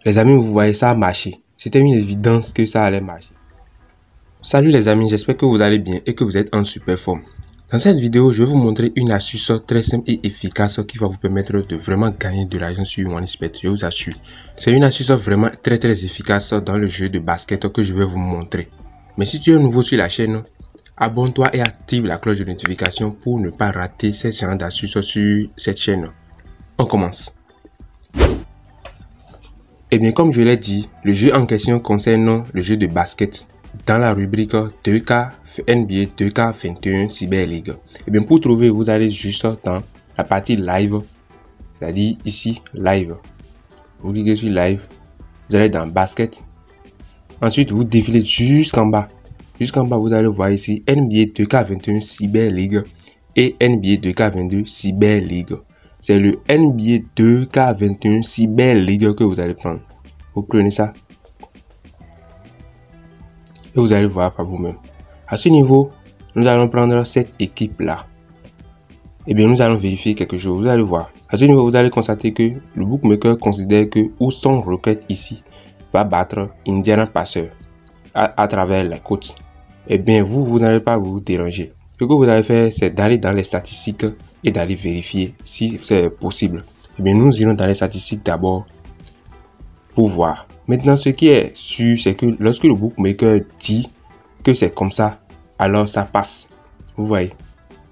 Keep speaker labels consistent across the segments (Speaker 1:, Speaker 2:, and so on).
Speaker 1: Les amis, vous voyez, ça a marché. C'était une évidence que ça allait marcher. Salut les amis, j'espère que vous allez bien et que vous êtes en super forme. Dans cette vidéo, je vais vous montrer une astuce très simple et efficace qui va vous permettre de vraiment gagner de l'argent sur OneXBet, je vous assure. C'est une astuce vraiment très efficace dans le jeu de basket que je vais vous montrer. Mais si tu es nouveau sur la chaîne, abonne-toi et active la cloche de notification pour ne pas rater ce genre d'astuces sur cette chaîne. On commence. Et bien comme je l'ai dit, le jeu en question concerne le jeu de basket dans la rubrique 2K NBA 2K21 Cyber League. Et bien pour trouver, vous allez juste dans la partie live, c'est-à-dire ici live. Vous cliquez sur live, vous allez dans basket. Ensuite vous défilez jusqu'en bas. Jusqu'en bas vous allez voir ici NBA 2K21 Cyber League et NBA 2K22 Cyber League. C'est le NBA 2K21 Cyber League que vous allez prendre. Vous prenez ça et vous allez voir par vous-même. À ce niveau, nous allons prendre cette équipe-là. Et bien, nous allons vérifier quelque chose. Vous allez voir. À ce niveau, vous allez constater que le bookmaker considère que Houston Rockets ici va battre Indiana Pacers à travers la côte. Et bien, vous n'allez pas vous déranger. Ce que vous allez faire, c'est d'aller dans les statistiques et d'aller vérifier si c'est possible. Et bien, nous irons dans les statistiques d'abord pour voir. Maintenant, ce qui est sûr, c'est que lorsque le bookmaker dit que c'est comme ça, alors ça passe. Vous voyez.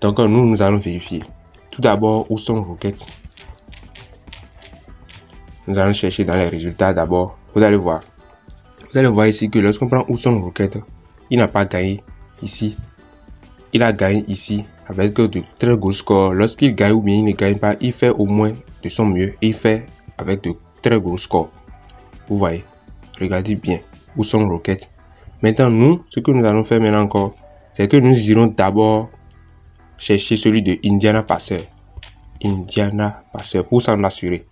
Speaker 1: Donc, nous allons vérifier. Tout d'abord, où sont Rockets? Nous allons chercher dans les résultats d'abord. Vous allez voir. Vous allez voir ici que lorsqu'on prend Houston Rockets, il n'a pas gagné ici. Il a gagné ici avec de très gros scores. Lorsqu'il gagne ou bien il ne gagne pas, il fait au moins de son mieux. Il fait avec de très gros scores. Vous voyez. Regardez bien. Où sont Rockets? Maintenant, nous, ce que nous allons faire maintenant encore, c'est que nous irons d'abord chercher celui de Indiana Pacers. Indiana Pacers pour s'en assurer.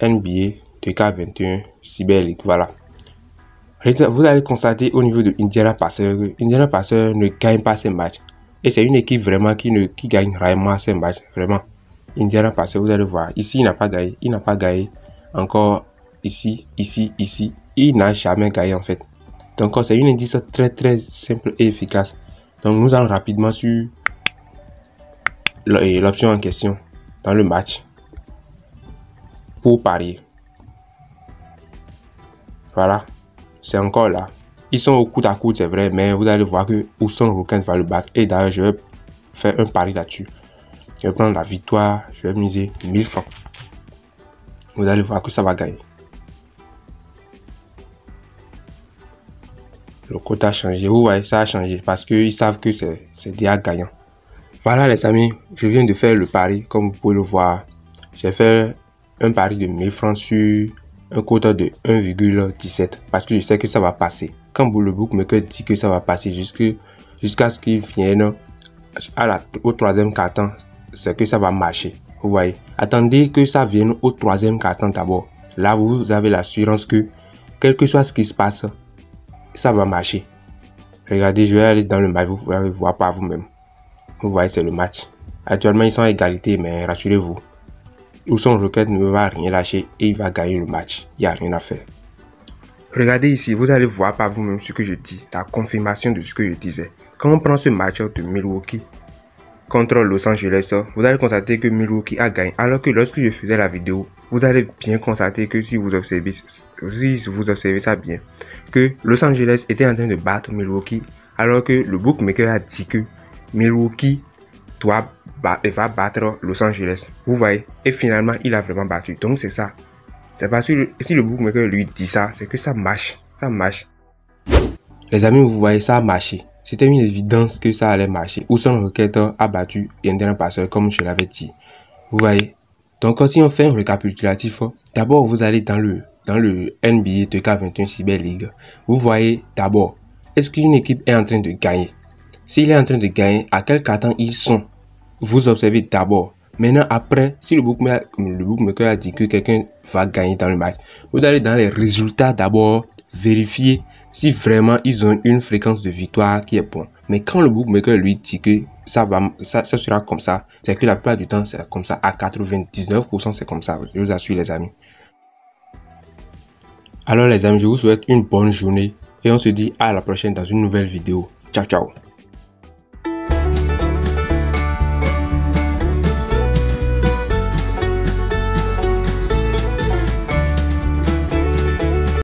Speaker 1: NBA 2K21 Cyber League. Voilà. Vous allez constater au niveau de Indiana Pacers que Indiana Pacers ne gagne pas ses matchs. Et c'est une équipe vraiment qui gagne rarement ses matchs. Vraiment. Indiana Pacers, vous allez voir. Ici, il n'a pas gagné. Il n'a pas gagné. Encore ici, ici, ici. Il n'a jamais gagné en fait. Donc c'est une indice très simple et efficace. Donc nous allons rapidement sur l'option en question dans le match pour parier. Voilà, c'est encore là. Ils sont au coude à coude, c'est vrai, mais vous allez voir que Houston Rockets va le battre. Et d'ailleurs, je vais faire un pari là-dessus. Je vais prendre la victoire, je vais miser 1000 francs. Vous allez voir que ça va gagner. Le quota a changé, vous voyez, ça a changé parce qu'ils savent que c'est déjà gagnant. Voilà les amis, je viens de faire le pari, comme vous pouvez le voir. J'ai fait un pari de 1000 francs sur un quota de 1,17 parce que je sais que ça va passer. Quand le bookmaker dit que ça va passer jusqu'à ce qu'il vienne au troisième quart-temps, c'est que ça va marcher. Vous voyez, attendez que ça vienne au troisième quart-temps d'abord. Là, vous avez l'assurance que, quel que soit ce qui se passe, ça va marcher. Regardez, je vais aller dans le match, vous pouvez voir par vous-même. Vous voyez, c'est le match. Actuellement, ils sont à égalité, mais rassurez-vous, Houston Rockets ne va rien lâcher et il va gagner le match. Il n'y a rien à faire. Regardez ici, vous allez voir par vous-même ce que je dis, la confirmation de ce que je disais. Quand on prend ce match de Milwaukee contre Los Angeles, vous allez constater que Milwaukee a gagné. Alors que lorsque je faisais la vidéo, vous allez bien constater que si vous observez ça bien, que Los Angeles était en train de battre Milwaukee, alors que le bookmaker a dit que Milwaukee va battre Los Angeles. Vous voyez, et finalement, il a vraiment battu. Donc c'est ça. C'est parce que si le bookmaker lui dit ça, c'est que ça marche. Ça marche. Les amis, vous voyez, ça a marché. C'était une évidence que ça allait marcher. Houston Rockets a battu Indiana Pacers comme je l'avais dit. Vous voyez. Donc si on fait un récapitulatif, d'abord vous allez dans le NBA 2K21 Cyber League. Vous voyez d'abord, est-ce qu'une équipe est en train de gagner? S'il est en train de gagner, à quel quart-temps ils sont? Vous observez d'abord. Maintenant, après, si le bookmaker a dit que quelqu'un va gagner dans le match, vous allez dans les résultats d'abord, vérifier si vraiment ils ont une fréquence de victoire qui est bonne. Mais quand le bookmaker lui dit que ça sera comme ça, c'est que la plupart du temps c'est comme ça. À 99% c'est comme ça, je vous assure les amis. Alors les amis, je vous souhaite une bonne journée et on se dit à la prochaine dans une nouvelle vidéo. Ciao, ciao.